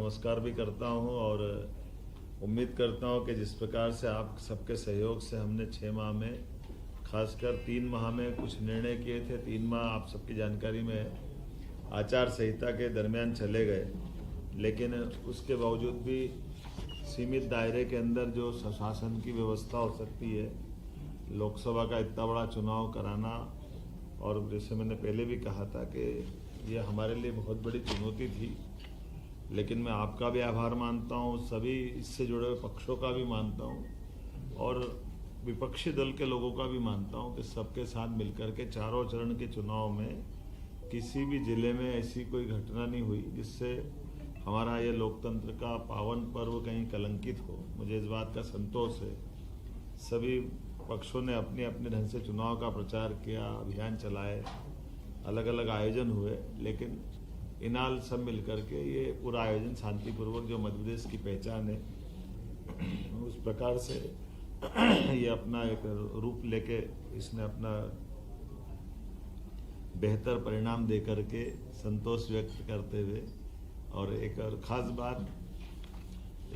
नमस्कार भी करता हूं और उम्मीद करता हूं कि जिस प्रकार से आप सबके सहयोग से हमने 6 माह में, खासकर 3 माह में कुछ निर्णय किए थे। 3 माह आप सबकी जानकारी में आचार संहिता के दरमियान चले गए, लेकिन उसके बावजूद भी सीमित दायरे के अंदर जो शासन की व्यवस्था हो सकती है, लोकसभा का इतना बड़ा चुनाव कराना, और जैसे मैंने पहले भी कहा था कि ये हमारे लिए बहुत बड़ी चुनौती थी। लेकिन मैं आपका भी आभार मानता हूँ, सभी इससे जुड़े हुए पक्षों का भी मानता हूँ और विपक्षी दल के लोगों का भी मानता हूँ कि सबके साथ मिलकर के चारों चरण के चुनाव में किसी भी जिले में ऐसी कोई घटना नहीं हुई जिससे हमारा ये लोकतंत्र का पावन पर्व कहीं कलंकित हो। मुझे इस बात का संतोष है। सभी पक्षों ने अपने अपने ढंग से चुनाव का प्रचार किया, अभियान चलाए, अलग अलग आयोजन हुए, लेकिन इनाल सब मिलकर के ये पूरा आयोजन शांतिपूर्वक, जो मध्य प्रदेश की पहचान है, उस प्रकार से ये अपना एक रूप लेके इसने अपना बेहतर परिणाम दे करके संतोष व्यक्त करते हुए, और एक और ख़ास बात,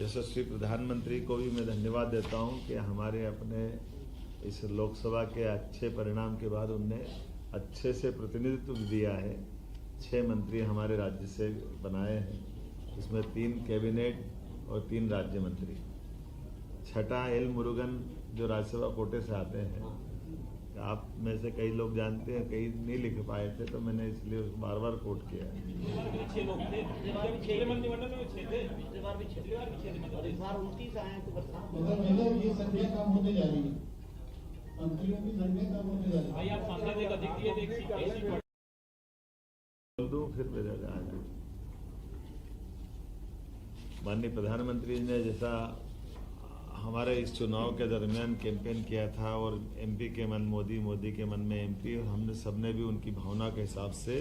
यशस्वी प्रधानमंत्री को भी मैं धन्यवाद देता हूं कि हमारे अपने इस लोकसभा के अच्छे परिणाम के बाद उनने अच्छे से प्रतिनिधित्व दिया है। 6 मंत्री हमारे राज्य से बनाए हैं, इसमें 3 कैबिनेट और 3 राज्य मंत्री। छठा एल मुरुगन जो राज्यसभा कोटे से आते हैं, आप में से कई लोग जानते हैं, कई नहीं लिख पाए थे, तो मैंने इसलिए उसको बार बार कोट किया। 6 लोग थे, पिछले मंत्रिमंडल में 6 थे, पिछली बार भी 6 थे, इस बार 29 आए हैं। तो मतलब ये संख्या कम होते जा रही है, मंत्रियों की संख्या कम होते जा रही है। भाई आप सांसद का दिख दिए, एक दो फिर मेरा माननीय प्रधानमंत्री ने जैसा हमारे इस चुनाव के दरमियान कैंपेन किया था, और एमपी के मन मोदी, मोदी के मन में एमपी, और हमने सबने भी उनकी भावना के हिसाब से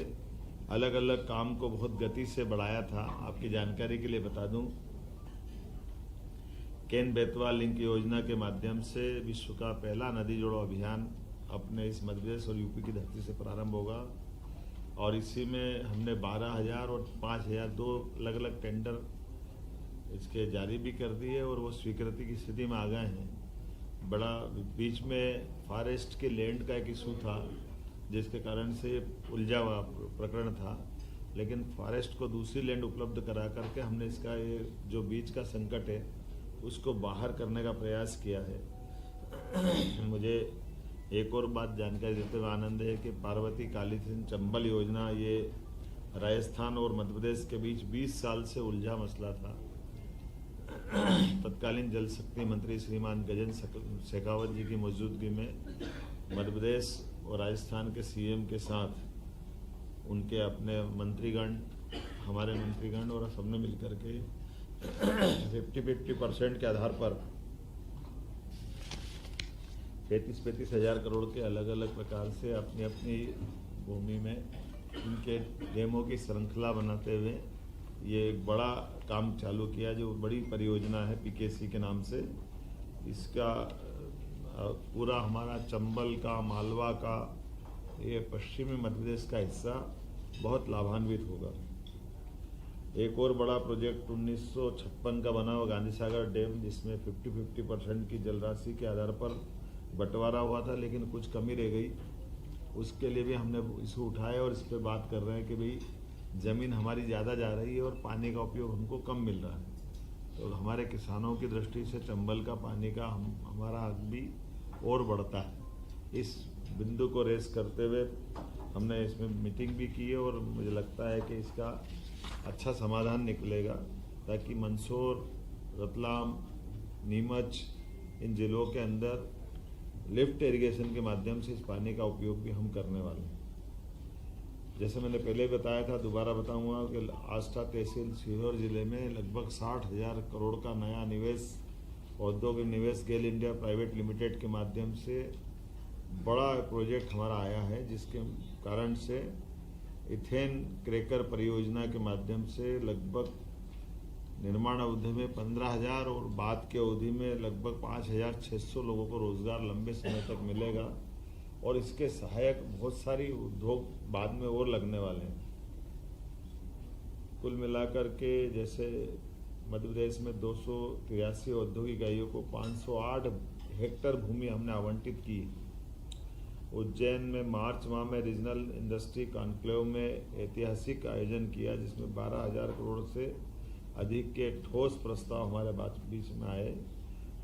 अलग अलग काम को बहुत गति से बढ़ाया था। आपकी जानकारी के लिए बता दूं, केन बेतवा लिंक योजना के माध्यम से विश्व का पहला नदी जोड़ो अभियान अपने इस मध्य प्रदेश और यूपी की धरती से प्रारंभ होगा, और इसी में हमने 12,000 और 5,000 दो अलग अलग टेंडर इसके जारी भी कर दिए, और वो स्वीकृति की स्थिति में आ गए हैं। बड़ा बीच में फॉरेस्ट के लैंड का एक इशू था, जिसके कारण से उलझा हुआ प्रकरण था, लेकिन फॉरेस्ट को दूसरी लैंड उपलब्ध करा करके हमने इसका ये जो बीच का संकट है उसको बाहर करने का प्रयास किया है। मुझे एक और बात जानकारी देते हुए आनंद है कि पार्वती काली सिंह चंबल योजना, ये राजस्थान और मध्य प्रदेश के बीच 20 साल से उलझा मसला था। तत्कालीन जल शक्ति मंत्री श्रीमान गजेंद्र शेखावत जी की मौजूदगी में मध्य प्रदेश और राजस्थान के सीएम के साथ उनके अपने मंत्रीगण, हमारे मंत्रीगण और सबने मिलकर के 50-50% के आधार पर 35-35 हज़ार करोड़ के अलग अलग प्रकार से अपनी अपनी भूमि में इनके डेमो की श्रृंखला बनाते हुए ये एक बड़ा काम चालू किया, जो बड़ी परियोजना है पीकेसी के नाम से। इसका पूरा हमारा चंबल का, मालवा का, ये पश्चिमी मध्य प्रदेश का हिस्सा बहुत लाभान्वित होगा। एक और बड़ा प्रोजेक्ट 1956 का बना हुआ गांधी सागर डैम, जिसमें 50-50% की जल राशि के आधार पर बंटवारा हुआ था, लेकिन कुछ कमी रह गई। उसके लिए भी हमने इसे उठाया और इस पर बात कर रहे हैं कि भाई ज़मीन हमारी ज़्यादा जा रही है और पानी का उपयोग हमको कम मिल रहा है, तो हमारे किसानों की दृष्टि से चंबल का पानी का हमारा हक भी और बढ़ता है। इस बिंदु को रेस करते हुए हमने इसमें मीटिंग भी की है, और मुझे लगता है कि इसका अच्छा समाधान निकलेगा, ताकि मंदसौर, रतलाम, नीमच, इन जिलों के अंदर लिफ्ट इरिगेशन के माध्यम से इस पानी का उपयोग भी हम करने वाले हैं। जैसे मैंने पहले बताया था, दोबारा बताऊंगा कि आष्टा तहसील सीहोर जिले में लगभग 60,000 करोड़ का नया निवेश, औद्योगिक निवेश गेल इंडिया प्राइवेट लिमिटेड के माध्यम से बड़ा प्रोजेक्ट हमारा आया है, जिसके कारण से इथेन क्रैकर परियोजना के माध्यम से लगभग निर्माण अवधि में 15,000 और बाद के अवधि में लगभग 5,600 लोगों को रोजगार लंबे समय तक मिलेगा, और इसके सहायक बहुत सारी उद्योग बाद में और लगने वाले हैं। कुल मिलाकर के जैसे मध्य प्रदेश में 283 औद्योगिक इकाइयों को 508 हेक्टेयर भूमि हमने आवंटित की। उज्जैन में मार्च माह में रीजनल इंडस्ट्री कॉन्क्लेव में ऐतिहासिक आयोजन किया, जिसमें 12,000 करोड़ से अधिक के ठोस प्रस्ताव हमारे बीच में आए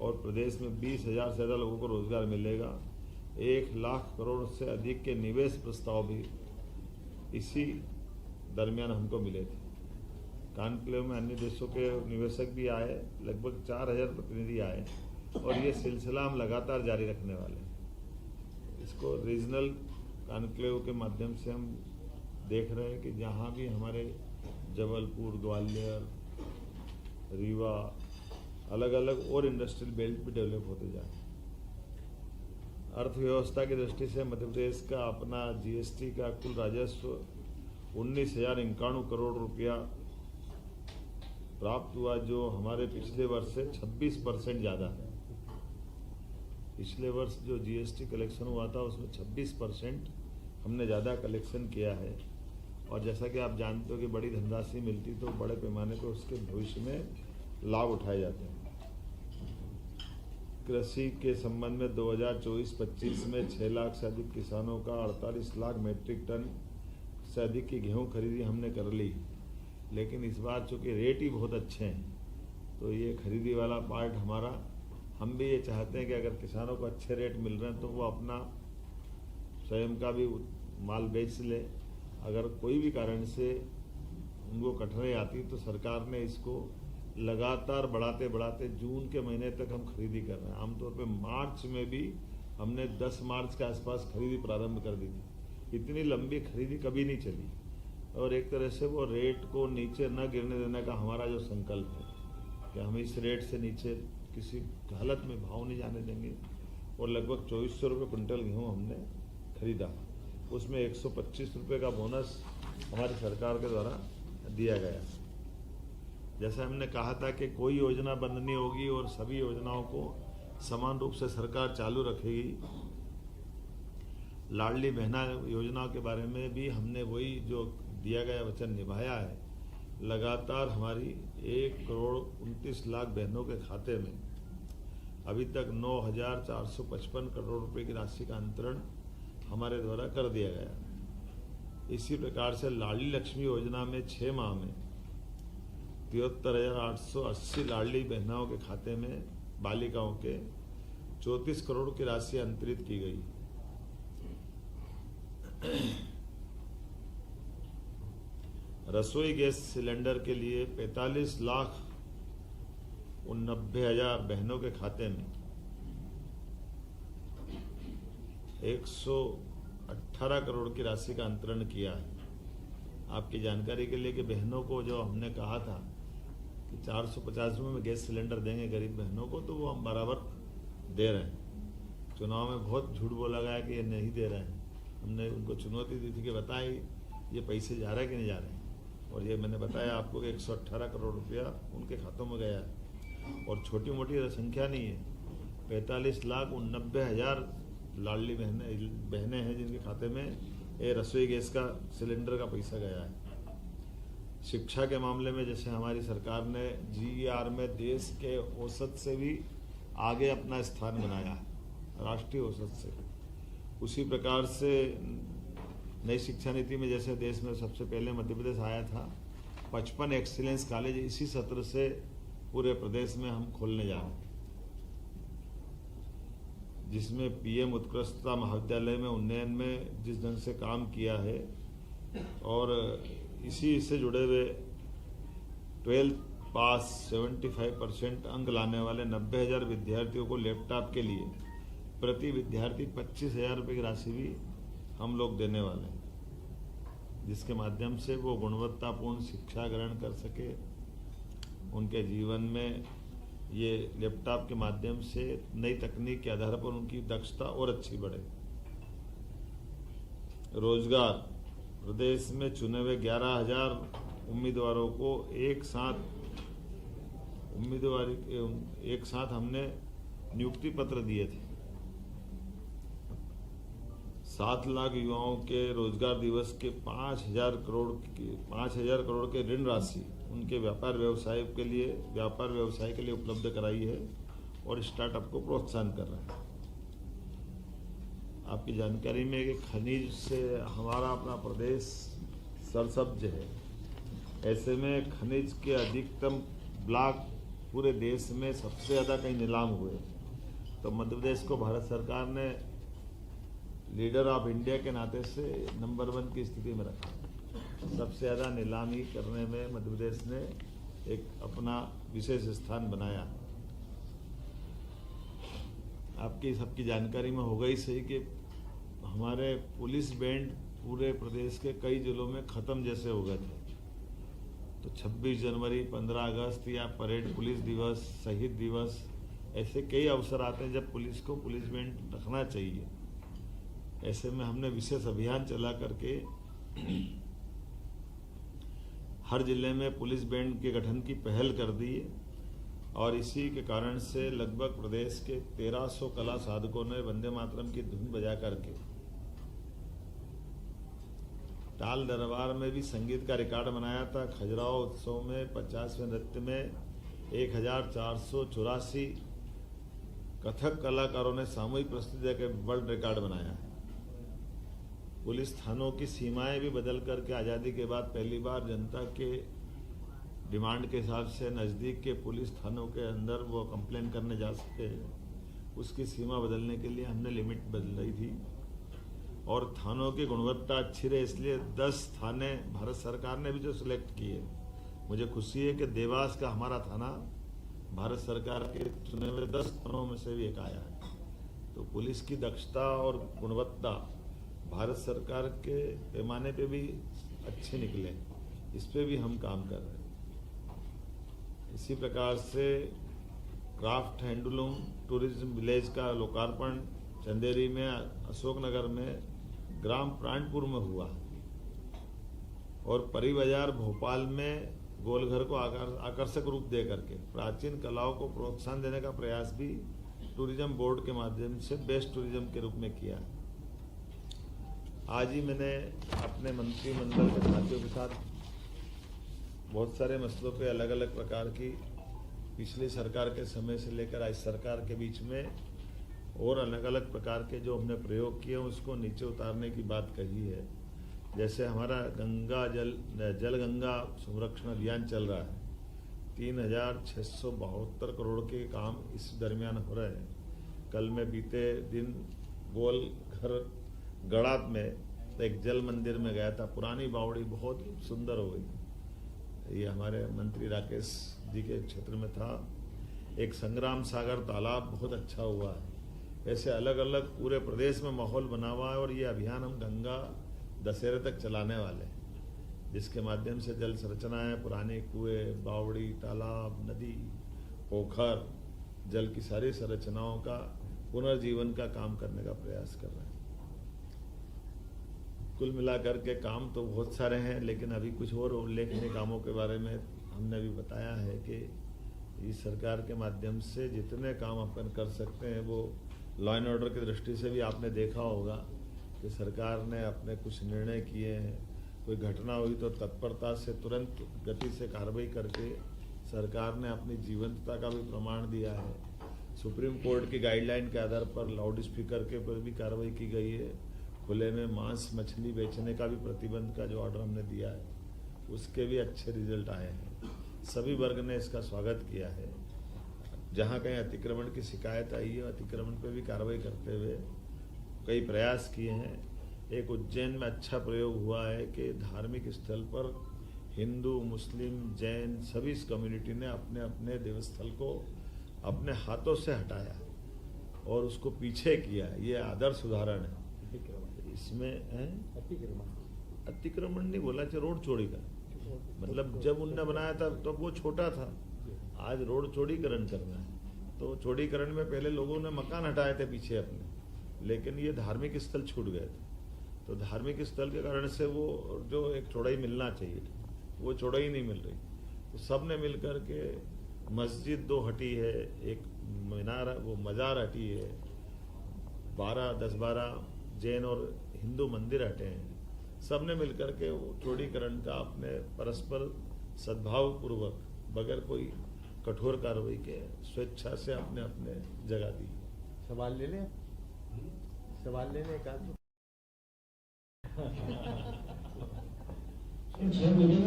और प्रदेश में 20,000 से ज़्यादा लोगों को रोजगार मिलेगा। 1 लाख करोड़ से अधिक के निवेश प्रस्ताव भी इसी दरमियान हमको मिले थे। कॉन्क्लेव में अन्य देशों के निवेशक भी आए, लगभग 4,000 प्रतिनिधि आए और ये सिलसिला हम लगातार जारी रखने वाले हैं। इसको रीजनल कॉन्क्लेव के माध्यम से हम देख रहे हैं कि जहाँ भी हमारे जबलपुर, ग्वालियर, रीवा, अलग अलग और इंडस्ट्रियल बेल्ट भी डेवलप होते जाए। अर्थव्यवस्था की दृष्टि से मध्य प्रदेश का अपना जीएसटी का कुल राजस्व 19,051 करोड़ रुपया प्राप्त हुआ, जो हमारे पिछले वर्ष से 26% ज़्यादा है। पिछले वर्ष जो जीएसटी कलेक्शन हुआ था उसमें 26% हमने ज़्यादा कलेक्शन किया है। और जैसा कि आप जानते हो कि बड़ी धनराशि मिलती तो बड़े पैमाने पर उसके भविष्य में लाभ उठाए जाते हैं। कृषि के संबंध में 2024-25 में 6 लाख से अधिक किसानों का 48 लाख मीट्रिक टन से अधिक की गेहूँ खरीदी हमने कर ली। लेकिन इस बार चूँकि रेट ही बहुत अच्छे हैं तो ये खरीदी वाला पार्ट हमारा, हम भी ये चाहते हैं कि अगर किसानों को अच्छे रेट मिल रहे हैं तो वो अपना स्वयं का भी माल बेच ले। अगर कोई भी कारण से उनको कठिनाई आती तो सरकार ने इसको लगातार बढ़ाते बढ़ाते जून के महीने तक हम खरीदी कर रहे हैं। आमतौर पे मार्च में भी हमने 10 मार्च के आसपास खरीदी प्रारंभ कर दी थी। इतनी लंबी खरीदी कभी नहीं चली और एक तरह से वो रेट को नीचे न गिरने देने का हमारा जो संकल्प है कि हम इस रेट से नीचे किसी हालत में भाव नहीं जाने देंगे। और लगभग 2400 रुपये क्विंटल गेहूँ हमने खरीदा, उसमें 125 रुपये का बोनस हमारी सरकार के द्वारा दिया गया। जैसे हमने कहा था कि कोई योजना बंद नहीं होगी और सभी योजनाओं को समान रूप से सरकार चालू रखेगी। लाडली बहना योजना के बारे में भी हमने वही जो दिया गया वचन निभाया है। लगातार हमारी 1,29,00,000 बहनों के खाते में अभी तक 9,455 करोड़ रुपए की राशि का अंतरण हमारे द्वारा कर दिया गया। इसी प्रकार से लाडली लक्ष्मी योजना में 6 माह में 73,880 लाडली बहनाओं के खाते में बालिकाओं के 34 करोड़ की राशि अंतरित की गई। रसोई गैस सिलेंडर के लिए 45,90,000 बहनों के खाते में 118 करोड़ की राशि का अंतरण किया है। आपकी जानकारी के लिए कि बहनों को जो हमने कहा था कि 450 रुपये में गैस सिलेंडर देंगे गरीब बहनों को, तो वो हम बराबर दे रहे हैं। चुनाव में बहुत झूठ बोला गया कि ये नहीं दे रहे हैं। हमने उनको चुनौती दी थी कि बताएं ये पैसे जा रहे हैं कि नहीं जा रहे हैं, और ये मैंने बताया आपको कि 118 करोड़ रुपया उनके खातों में गया है। और छोटी मोटी संख्या नहीं है, 45,90,000 लाडली बहनें हैं जिनके खाते में ये रसोई गैस का सिलेंडर का पैसा गया है। शिक्षा के मामले में जैसे हमारी सरकार ने GER में देश के औसत से भी आगे अपना स्थान बनाया है, राष्ट्रीय औसत से। उसी प्रकार से नई शिक्षा नीति में जैसे देश में सबसे पहले मध्य प्रदेश आया था, 55 एक्सीलेंस कॉलेज इसी सत्र से पूरे प्रदेश में हम खोलने जा रहे हैं, जिसमें PM उत्कृष्टता महाविद्यालय में उन्नयन में जिस ढंग से काम किया है और इसी से जुड़े हुए 12th पास 75% अंक लाने वाले 90,000 विद्यार्थियों को लैपटॉप के लिए प्रति विद्यार्थी 25,000 रुपये की राशि भी हम लोग देने वाले हैं, जिसके माध्यम से वो गुणवत्तापूर्ण शिक्षा ग्रहण कर सके। उनके जीवन में ये लैपटॉप के माध्यम से नई तकनीक के आधार पर उनकी दक्षता और अच्छी बढ़े। रोजगार, प्रदेश में चुने हुए 11,000 उम्मीदवारों को एक साथ हमने नियुक्ति पत्र दिए थे। 7 लाख युवाओं के रोजगार दिवस के 5,000 करोड़ के ऋण राशि उनके व्यापार व्यवसाय के लिए उपलब्ध कराई है और स्टार्टअप को प्रोत्साहन कर रहे हैं। आपकी जानकारी में कि खनिज से हमारा अपना प्रदेश सरसब्ज है। ऐसे में खनिज के अधिकतम ब्लॉक पूरे देश में सबसे ज़्यादा कहीं नीलाम हुए, तो मध्य प्रदेश को भारत सरकार ने लीडर ऑफ इंडिया के नाते से नंबर 1 की स्थिति में रखा। सबसे ज़्यादा नीलामी करने में मध्य प्रदेश ने एक अपना विशेष स्थान बनाया। आपकी सबकी जानकारी में होगा ही सही कि हमारे पुलिस बैंड पूरे प्रदेश के कई जिलों में ख़त्म जैसे हो गए थे। तो 26 जनवरी, 15 अगस्त या परेड पुलिस दिवस, शहीद दिवस, ऐसे कई अवसर आते हैं जब पुलिस को पुलिस बैंड रखना चाहिए। ऐसे में हमने विशेष अभियान चला करके हर जिले में पुलिस बैंड के गठन की पहल कर दी और इसी के कारण से लगभग प्रदेश के 1300 कला साधकों ने वंदे मातरम की धुन बजा करके ताल दरबार में भी संगीत का रिकॉर्ड बनाया था। खजुराहो उत्सव में 50वें नृत्य में 1484 कथक कलाकारों ने सामूहिक प्रस्तुति के वर्ल्ड रिकॉर्ड बनाया है। पुलिस थानों की सीमाएं भी बदल करके आज़ादी के बाद पहली बार जनता के डिमांड के हिसाब से नज़दीक के पुलिस थानों के अंदर वो कंप्लेन करने जा सकते हैं। उसकी सीमा बदलने के लिए हमने लिमिट बदल थी और थानों की गुणवत्ता अच्छी रहे, इसलिए 10 थाने भारत सरकार ने भी जो सिलेक्ट किए। मुझे खुशी है कि देवास का हमारा थाना भारत सरकार के चुने हुए 10 थानों में से भी एक आया है। तो पुलिस की दक्षता और गुणवत्ता भारत सरकार के पैमाने पे भी अच्छे निकले, इस पे भी हम काम कर रहे हैं। इसी प्रकार से क्राफ्ट हैंडलूम टूरिज्म विलेज का लोकार्पण चंदेरी में, अशोकनगर में, ग्राम प्राणपुर में हुआ और परी बाजार भोपाल में गोलघर को आकर्षक रूप दे करके प्राचीन कलाओं को प्रोत्साहन देने का प्रयास भी टूरिज्म बोर्ड के माध्यम से बेस्ट टूरिज्म के रूप में किया। आज ही मैंने अपने मंत्रिमंडल के साथियों के साथ बहुत सारे मसलों पे अलग अलग प्रकार की पिछली सरकार के समय से लेकर आज सरकार के बीच में और अलग अलग प्रकार के जो हमने प्रयोग किए उसको नीचे उतारने की बात कही है। जैसे हमारा जल गंगा संरक्षण अभियान चल रहा है, 3672 करोड़ के काम इस दरमियान हो रहे हैं। कल मैं बीते दिन गोलघर गड़ात में एक जल मंदिर में गया था। पुरानी बावड़ी बहुत सुंदर हो गई। ये हमारे मंत्री राकेश जी के क्षेत्र में था। एक संग्राम सागर तालाब बहुत अच्छा हुआ है। ऐसे अलग अलग पूरे प्रदेश में माहौल बना हुआ है और ये अभियान हम गंगा दशहरे तक चलाने वाले हैं, जिसके माध्यम से जल संरचनाएं, पुराने कुएं, बावड़ी, तालाब, नदी, पोखर, जल की सारी संरचनाओं का पुनर्जीवन का काम करने का प्रयास कर रहे हैं। कुल मिलाकर के काम तो बहुत सारे हैं, लेकिन अभी कुछ और उल्लेखनीय कामों के बारे में हमने अभी बताया है कि इस सरकार के माध्यम से जितने काम अपन कर सकते हैं वो लॉ एंड ऑर्डर की दृष्टि से भी आपने देखा होगा कि सरकार ने अपने कुछ निर्णय किए हैं। कोई घटना हुई तो तत्परता से तुरंत गति से कार्रवाई करके सरकार ने अपनी जीवंतता का भी प्रमाण दिया है। सुप्रीम कोर्ट की गाइडलाइन के आधार पर लाउड स्पीकर के पर भी कार्रवाई की गई है। खुले में मांस मछली बेचने का भी प्रतिबंध का जो ऑर्डर हमने दिया है उसके भी अच्छे रिजल्ट आए हैं। सभी वर्ग ने इसका स्वागत किया है। जहाँ कहीं अतिक्रमण की शिकायत आई है, अतिक्रमण पर भी कार्रवाई करते हुए कई प्रयास किए हैं। एक उज्जैन में अच्छा प्रयोग हुआ है कि धार्मिक स्थल पर हिंदू, मुस्लिम, जैन सभी इस कम्युनिटी ने अपने अपने देवस्थल को अपने हाथों से हटाया और उसको पीछे किया। ये आदर्श उदाहरण है। इसमें अतिक्रमण नहीं बोला, चाहिए रोड चौड़ी का मतलब जब उनने बनाया था तब वो छोटा था, आज रोड चौड़ीकरण करना है। तो चौड़ीकरण में पहले लोगों ने मकान हटाए थे पीछे अपने, लेकिन ये धार्मिक स्थल छूट गए थे। तो धार्मिक स्थल के कारण से वो जो एक चौड़ाई मिलना चाहिए वो चौड़ाई नहीं मिल रही। तो सब ने मिल कर के मस्जिद 2 हटी है, एक मीनार वो मज़ार हटी है, 10-12 जैन और हिंदू मंदिर हटे हैं, सबने मिलकर के वो चौड़ीकरण का अपने परस्पर सद्भाव पूर्वक बगैर कोई कठोर कार्रवाई के स्वेच्छा से अपने अपने जगह दी। सवाल ले लें, सवाल लेने का सर 6 महीने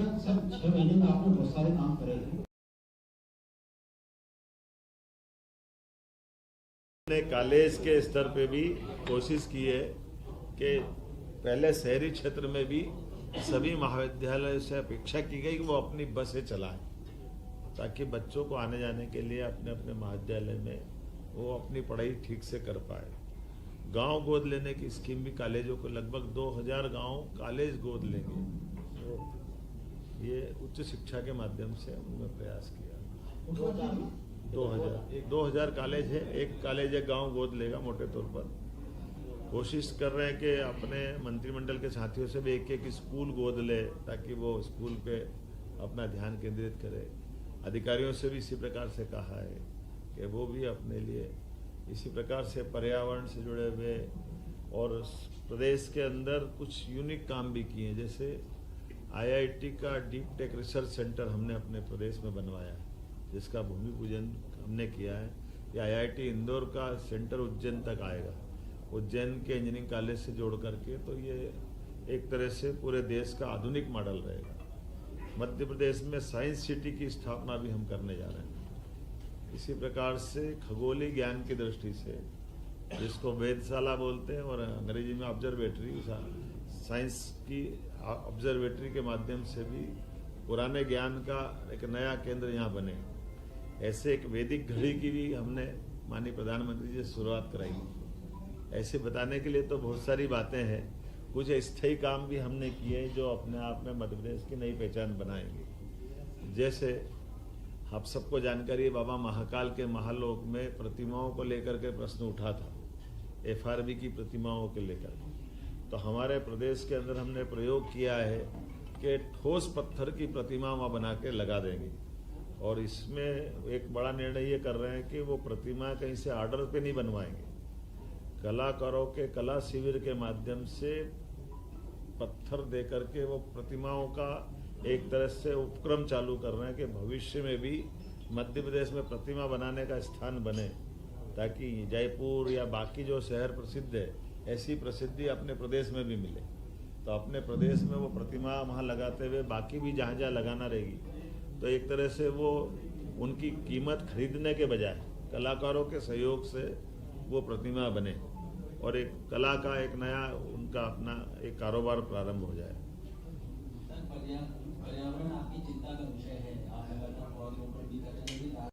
में आपने बहुत सारे काम करे हैं। ने कॉलेज के स्तर पे भी कोशिश की है कि पहले शहरी क्षेत्र में भी सभी महाविद्यालयों से अपेक्षा की गई कि वो अपनी बसें चलाएं, ताकि बच्चों को आने जाने के लिए अपने अपने महाविद्यालय में वो अपनी पढ़ाई ठीक से कर पाए। गांव गोद लेने की स्कीम भी कॉलेजों को लगभग 2000 गांव कॉलेज गोद लेंगे, ये उच्च शिक्षा के माध्यम से उन्होंने प्रयास किया। 2000 कॉलेज है, एक कॉलेज एक गांव गोद लेगा मोटे तौर पर। कोशिश कर रहे हैं कि अपने मंत्रिमंडल के साथियों से भी एक एक स्कूल गोद ले, ताकि वो स्कूल पे अपना ध्यान केंद्रित करे। अधिकारियों से भी इसी प्रकार से कहा है कि वो भी अपने लिए इसी प्रकार से पर्यावरण से जुड़े हुए और प्रदेश के अंदर कुछ यूनिक काम भी किए हैं। जैसे IIT का डीप टेक रिसर्च सेंटर हमने अपने प्रदेश में बनवाया है, जिसका भूमि पूजन हमने किया है। कि IIT इंदौर का सेंटर उज्जैन तक आएगा, उज्जैन के इंजीनियरिंग कॉलेज से जोड़ करके, तो ये एक तरह से पूरे देश का आधुनिक मॉडल रहेगा। मध्य प्रदेश में साइंस सिटी की स्थापना भी हम करने जा रहे हैं। इसी प्रकार से खगोलीय ज्ञान की दृष्टि से, जिसको वेधशाला बोलते हैं और अंग्रेजी में ऑब्जर्वेटरी, साइंस की ऑब्जर्वेटरी के माध्यम से भी पुराने ज्ञान का एक नया केंद्र यहाँ बने। ऐसे एक वैदिक घड़ी की भी हमने माननीय प्रधानमंत्री जी से शुरुआत कराई। ऐसे बताने के लिए तो बहुत सारी बातें हैं। कुछ स्थायी काम भी हमने किए जो अपने आप में मध्य प्रदेश की नई पहचान बनाएंगे। जैसे आप सबको जानकारी है, बाबा महाकाल के महालोक में प्रतिमाओं को लेकर के प्रश्न उठा था, FRB की प्रतिमाओं को लेकर। तो हमारे प्रदेश के अंदर हमने प्रयोग किया है कि ठोस पत्थर की प्रतिमा वहाँ बना के लगा देंगे। और इसमें एक बड़ा निर्णय ये कर रहे हैं कि वो प्रतिमा कहीं से ऑर्डर पे नहीं बनवाएंगे, कलाकारों के कला शिविर के माध्यम से पत्थर दे करके वो प्रतिमाओं का एक तरह से उपक्रम चालू कर रहे हैं कि भविष्य में भी मध्य प्रदेश में प्रतिमा बनाने का स्थान बने, ताकि जयपुर या बाकी जो शहर प्रसिद्ध है, ऐसी प्रसिद्धि अपने प्रदेश में भी मिले। तो अपने प्रदेश में वो प्रतिमा वहाँ लगाते हुए बाकी भी जहाँ जहाँ लगाना रहेगी, तो एक तरह से वो उनकी कीमत खरीदने के बजाय कलाकारों के सहयोग से वो प्रतिमा बने और एक कला का एक नया उनका अपना एक कारोबार प्रारंभ हो जाए। पर्यावरण आपकी चिंता का विषय है, आप लगातार पौधरोपण भी कर रहे हैं।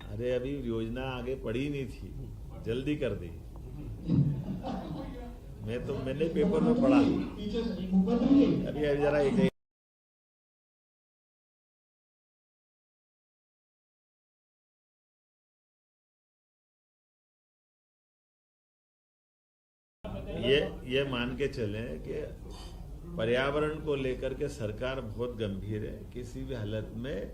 अरे अभी योजना आगे पड़ी नहीं थी, जल्दी कर दी। मैंने पेपर में पढ़ा अभी जरा एक ये मान के चले कि पर्यावरण को लेकर के सरकार बहुत गंभीर है। किसी भी हालत में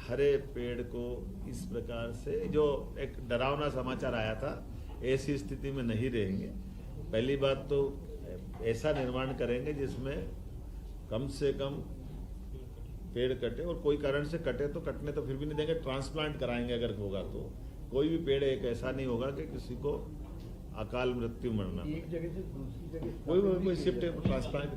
हरे पेड़ को इस प्रकार से, जो एक डरावना समाचार आया था, ऐसी स्थिति में नहीं रहेंगे। पहली बात तो ऐसा निर्माण करेंगे जिसमें कम से कम पेड़ कटे, और कोई कारण से कटे तो कटने तो फिर भी नहीं देंगे, ट्रांसप्लांट कराएंगे अगर होगा तो। कोई भी पेड़ एक ऐसा नहीं होगा कि किसी को अकाल मृत्यु मरना, एक जगह से दूसरी जगह कोई शिफ्ट ट्रांसप्लांट